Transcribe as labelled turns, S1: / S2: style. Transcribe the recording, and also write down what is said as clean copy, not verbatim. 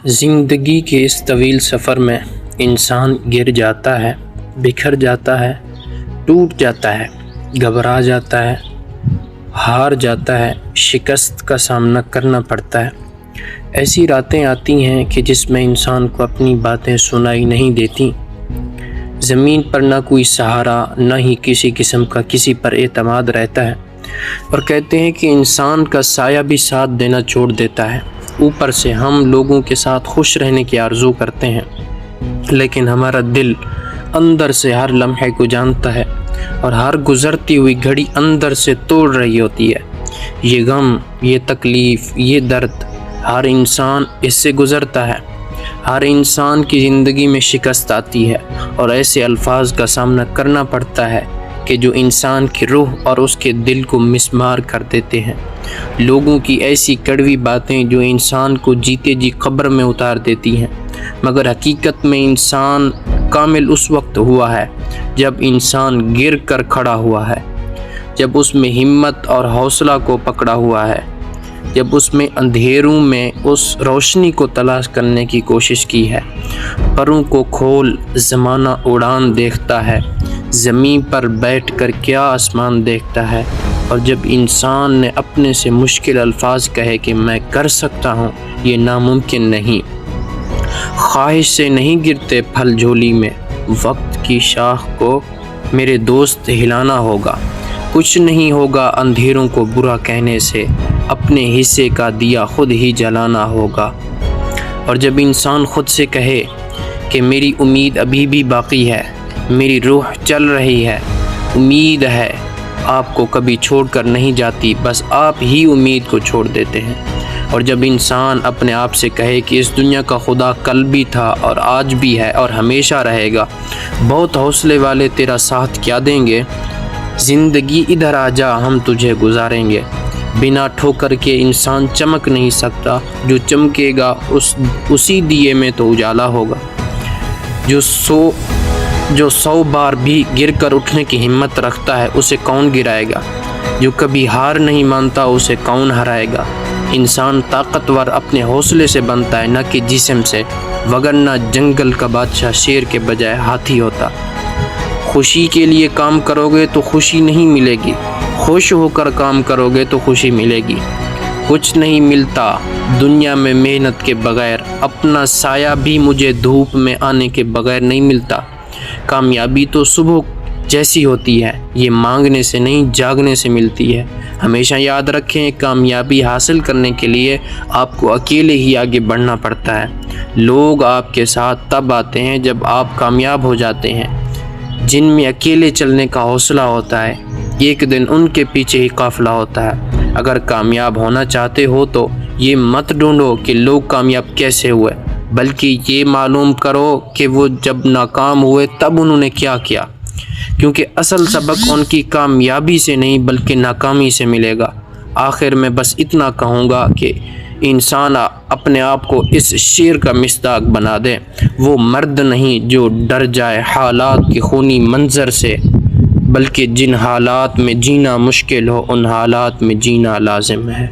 S1: زندگی کے اس طویل سفر میں انسان گر جاتا ہے، بکھر جاتا ہے، ٹوٹ جاتا ہے، گھبرا جاتا ہے، ہار جاتا ہے، شکست کا سامنا کرنا پڑتا ہے۔ ایسی راتیں آتی ہیں کہ جس میں انسان کو اپنی باتیں سنائی نہیں دیتی، زمین پر نہ کوئی سہارا، نہ ہی کسی قسم کا کسی پر اعتماد رہتا ہے، اور کہتے ہیں کہ انسان کا سایہ بھی ساتھ دینا چھوڑ دیتا ہے۔ اوپر سے ہم لوگوں کے ساتھ خوش رہنے کی آرزو کرتے ہیں، لیکن ہمارا دل اندر سے ہر لمحے کو جانتا ہے اور ہر گزرتی ہوئی گھڑی اندر سے توڑ رہی ہوتی ہے۔ یہ غم، یہ تکلیف، یہ درد، ہر انسان اس سے گزرتا ہے۔ ہر انسان کی زندگی میں شکست آتی ہے اور ایسے الفاظ کا سامنا کرنا پڑتا ہے کہ جو انسان کی روح اور اس کے دل کو مسمار کر دیتے ہیں۔ لوگوں کی ایسی کڑوی باتیں جو انسان کو جیتے جی قبر میں اتار دیتی ہیں، مگر حقیقت میں انسان کامل اس وقت ہوا ہے جب انسان گر کر کھڑا ہوا ہے، جب اس میں ہمت اور حوصلہ کو پکڑا ہوا ہے، جب اس میں اندھیروں میں اس روشنی کو تلاش کرنے کی کوشش کی ہے۔ پروں کو کھول زمانہ اڑان دیکھتا ہے، زمین پر بیٹھ کر کیا آسمان دیکھتا ہے، اور جب انسان نے اپنے سے مشکل الفاظ کہے کہ میں کر سکتا ہوں، یہ ناممکن نہیں۔ خواہش سے نہیں گرتے پھل جھولی میں، وقت کی شاخ کو میرے دوست ہلانا ہوگا۔ کچھ نہیں ہوگا اندھیروں کو برا کہنے سے، اپنے حصے کا دیا خود ہی جلانا ہوگا۔ اور جب انسان خود سے کہے کہ میری امید ابھی بھی باقی ہے، میری روح چل رہی ہے، امید ہے آپ کو کبھی چھوڑ کر نہیں جاتی، بس آپ ہی امید کو چھوڑ دیتے ہیں۔ اور جب انسان اپنے آپ سے کہے کہ اس دنیا کا خدا کل بھی تھا اور آج بھی ہے اور ہمیشہ رہے گا، بہت حوصلے والے تیرا ساتھ کیا دیں گے، زندگی ادھر آ جا ہم تجھے گزاریں گے۔ بنا ٹھوکر کے انسان چمک نہیں سکتا، جو چمکے گا اسی دیے میں تو اجالا ہوگا۔ جو 100 بار بھی گر کر اٹھنے کی ہمت رکھتا ہے، اسے کون گرائے گا؟ جو کبھی ہار نہیں مانتا، اسے کون ہرائے گا؟ انسان طاقتور اپنے حوصلے سے بنتا ہے، نہ کہ جسم سے، وگرنہ جنگل کا بادشاہ شیر کے بجائے ہاتھی ہوتا۔ خوشی کے لیے کام کرو گے تو خوشی نہیں ملے گی، خوش ہو کر کام کرو گے تو خوشی ملے گی۔ کچھ نہیں ملتا دنیا میں محنت کے بغیر، اپنا سایہ بھی مجھے دھوپ میں آنے کے بغیر نہیں ملتا۔ کامیابی تو صبح جیسی ہوتی ہے، یہ مانگنے سے نہیں جاگنے سے ملتی ہے۔ ہمیشہ یاد رکھیں، کامیابی حاصل کرنے کے لیے آپ کو اکیلے ہی آگے بڑھنا پڑتا ہے۔ لوگ آپ کے ساتھ تب آتے ہیں جب آپ کامیاب ہو جاتے ہیں۔ جن میں اکیلے چلنے کا حوصلہ ہوتا ہے، ایک دن ان کے پیچھے ہی قافلہ ہوتا ہے۔ اگر کامیاب ہونا چاہتے ہو تو یہ مت ڈھونڈو کہ لوگ کامیاب کیسے ہوئے، بلکہ یہ معلوم کرو کہ وہ جب ناکام ہوئے تب انہوں نے کیا کیا، کیونکہ اصل سبق ان کی کامیابی سے نہیں بلکہ ناکامی سے ملے گا۔ آخر میں بس اتنا کہوں گا کہ انسان اپنے آپ کو اس شعر کا مصداق بنا دے۔ وہ مرد نہیں جو ڈر جائے حالات کے خونی منظر سے، بلکہ جن حالات میں جینا مشکل ہو ان حالات میں جینا لازم ہے۔